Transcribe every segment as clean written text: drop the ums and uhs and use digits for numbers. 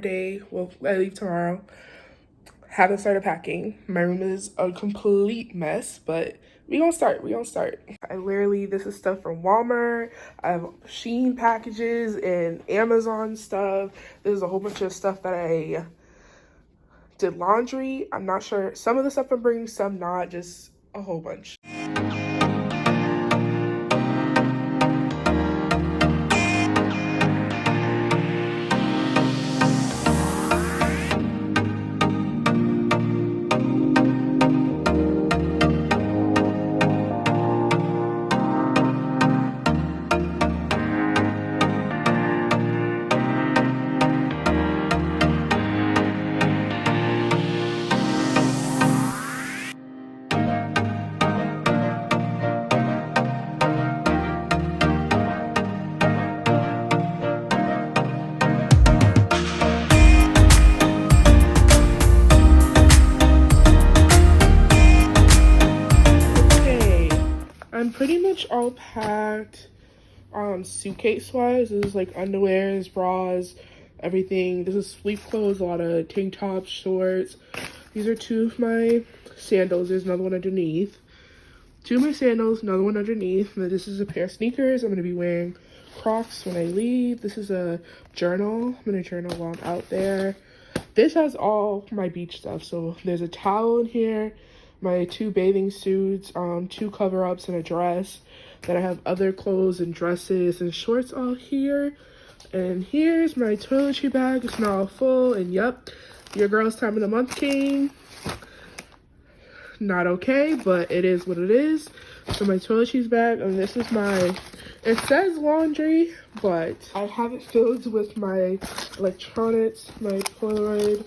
day. Well, I leave tomorrow. Haven't started packing. My room is a complete mess, but we gonna start. This is stuff from Walmart. I have Shein packages and Amazon stuff. There's a whole bunch of stuff that I did laundry. I'm not sure. Some of the stuff I'm bringing, some not. Just a whole bunch. I'm pretty much all packed suitcase wise. This is like underwears, bras, everything. This is sleep clothes, a lot of tank tops, shorts. These are two of my sandals. There's another one underneath. Two of my sandals, another one underneath. And then this is a pair of sneakers. I'm going to be wearing Crocs when I leave. This is a journal. I'm going to journal while I'm out there. This has all my beach stuff. So there's a towel in here, my two bathing suits, two cover-ups and a dress. Then I have other clothes and dresses and shorts all here. And here's my toiletry bag. It's now full. And yep, your girl's time of the month came. Not okay, but it is what it is. So my toiletries bag, and this is my, it says laundry, but I have it filled with my electronics, my Polaroid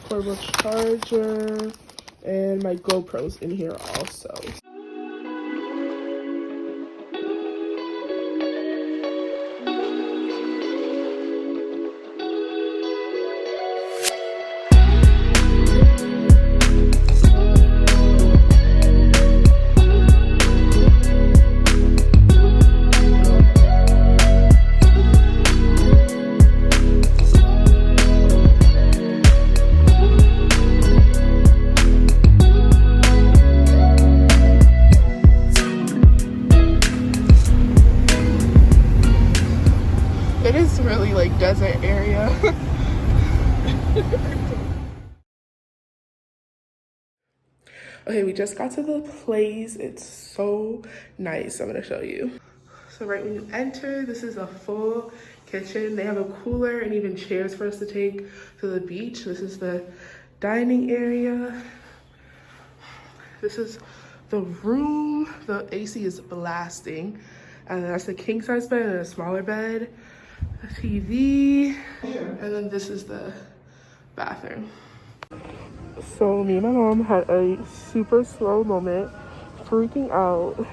portable charger, and my GoPro's in here also. It is really like desert area. Okay, we just got to the place. It's so nice. I'm gonna show you. So right when you enter, this is a full kitchen. They have a cooler and even chairs for us to take to the beach. This is the dining area. This is the room. The AC is blasting. And that's the king size bed and a smaller bed. A TV, and then this is the bathroom. So me and my mom had a super slow moment, freaking out,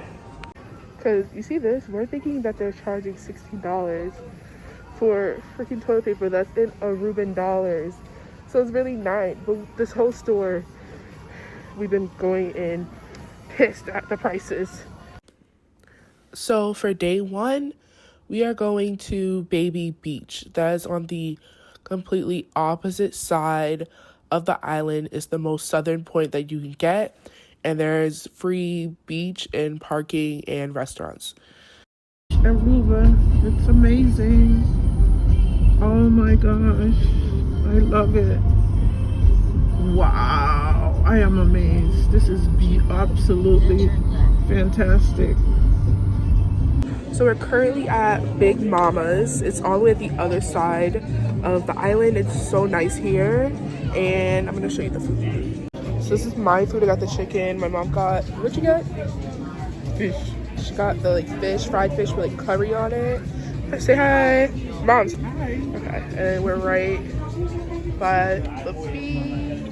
because you see this, we're thinking that they're charging $16 for freaking toilet paper that's in Aruban dollars. So it's really $9, but this whole store, we've been going in pissed at the prices. So for day one, we are going to Baby Beach. That is on the completely opposite side of the island. It's the most southern point that you can get. And there's free beach and parking and restaurants. Aruba, it's amazing. Oh my gosh, I love it. Wow, I am amazed. This is absolutely fantastic. So we're currently at Big Mama's. It's all the way at the other side of the island. It's so nice here. And I'm gonna show you the food. So this is my food. I got the chicken. My mom got, what'd you get? Fish. She got the fish, fried fish with curry on it. Say hi. Mom's. Hi. Okay, and we're right by the beach.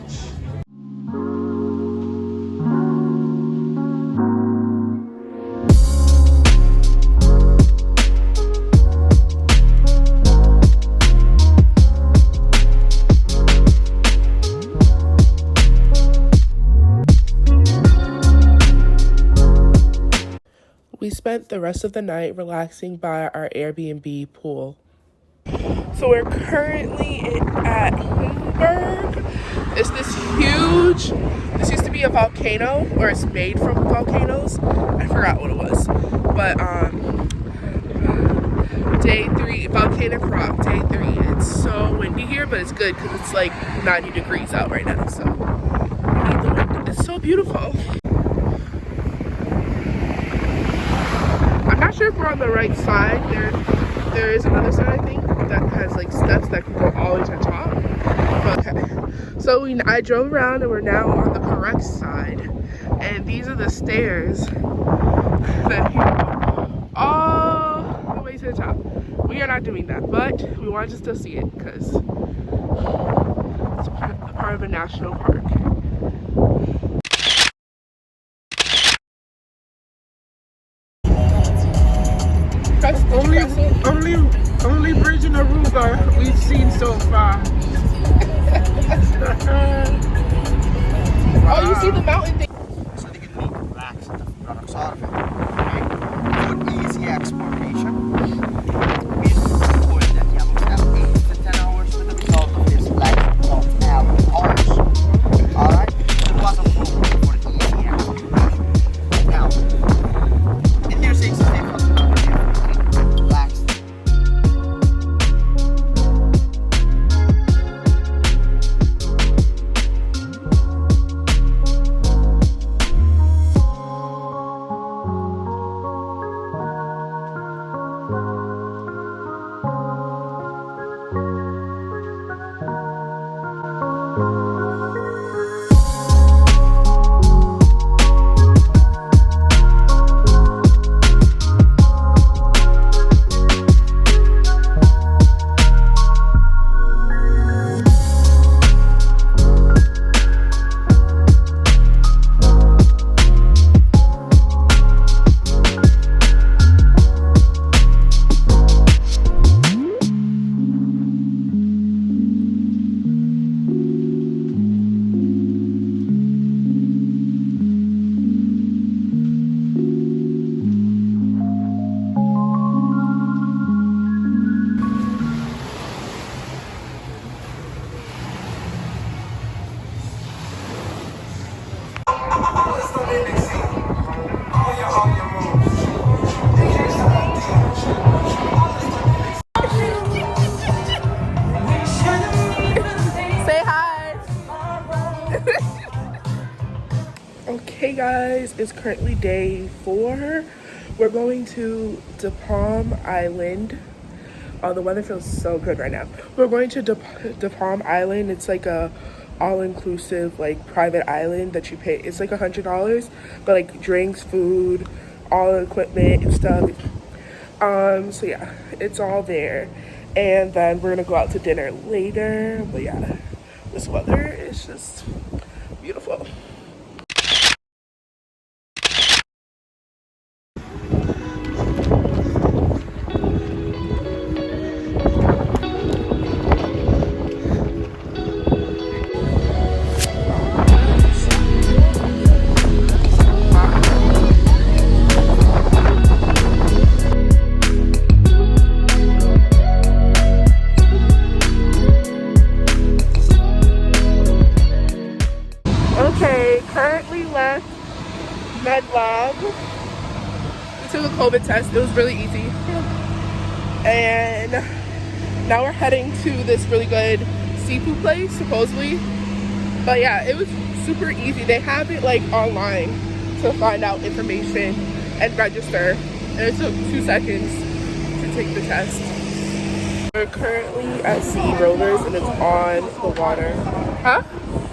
We spent the rest of the night relaxing by our Airbnb pool. So we're currently at Humberg. It's this huge, this used to be a volcano, or it's made from volcanoes. I forgot what it was. But day 3, volcanic rock, day 3. It's so windy here, but it's good because it's like 90 degrees out right now. So we need the wind. It's so beautiful. I'm not sure if we're on the right side. There is another side, I think, that has like steps that can go all the way to the top. Okay, so I drove around and we're now on the correct side, and these are the stairs that you go all the way to the top. We are not doing that, but we wanted to still see it because it's part of a national park. Only bridge in Aruba we've seen so far. Oh, you see the mountain thing? Så det kan lite relax the products out of it. Okay? For easy exportation. We report that you must have 8 to 10 hours with the result of this lack of Aloe orange. Alright? It was approved for easy exportation. Now, in their 6 different relax. Say hi. Okay guys, it's currently day 4. We're going to De Palm Island. Oh, the weather feels so good right now. We're going to De Palm Island. It's like a all-inclusive like private island that you pay. It's like $100, but like drinks, food, all the equipment and stuff. So yeah, it's all there. And then we're gonna go out to dinner later. But yeah, this weather is just beautiful. Okay, currently left med lab. We took a COVID test. It was really easy. And now we're heading to this really good seafood place, supposedly. But yeah, it was super easy. They have it like online to find out information and register. And it took 2 seconds to take the test. We're currently at Sea Rollers and it's on the water. Huh?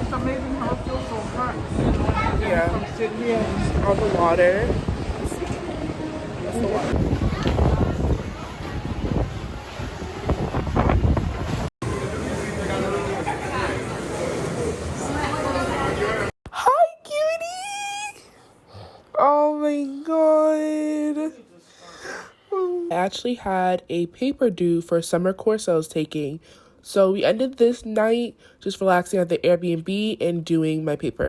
It's amazing how it feels so hot. Yeah. I'm sitting here. It's on the water. Let's see. That's the water. Hi, cutie! Oh my god. I actually had a paper due for a summer course I was taking. So we ended this night just relaxing at the Airbnb and doing my paper.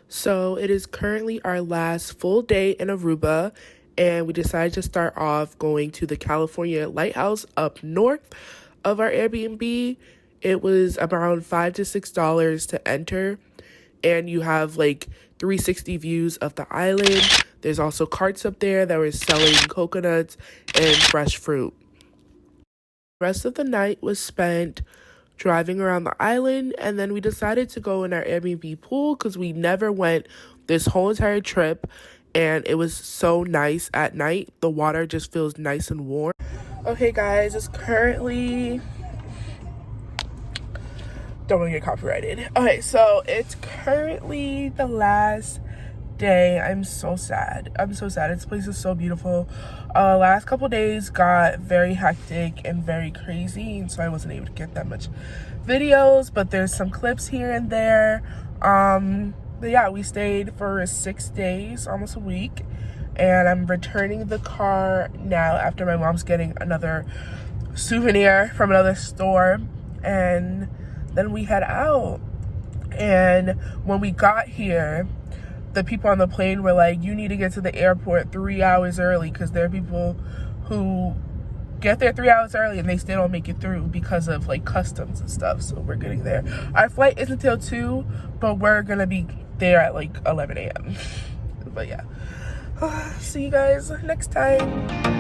So it is currently our last full day in Aruba, and we decided to start off going to the California Lighthouse up north of our Airbnb. It was around $5 to $6 to enter, and you have like 360 views of the island. There's also carts up there that were selling coconuts and fresh fruit. The rest of the night was spent driving around the island, and then we decided to go in our Airbnb pool because we never went this whole entire trip, and it was so nice at night. The water just feels nice and warm. Okay guys, it's currently, don't want to get copyrighted. Okay, so it's currently the last day. I'm so sad. This place is so beautiful. Last couple days got very hectic and very crazy, and so I wasn't able to get that much videos, but there's some clips here and there. But yeah, we stayed for 6 days, almost a week, and I'm returning the car now after my mom's getting another souvenir from another store, and then we head out. And when we got here, the people on the plane were like, you need to get to the airport 3 hours early, because there are people who get there 3 hours early and they still don't make it through because of like customs and stuff. So we're getting there. Our flight isn't until 2, but we're gonna be there at like 11 a.m. But yeah, see you guys next time.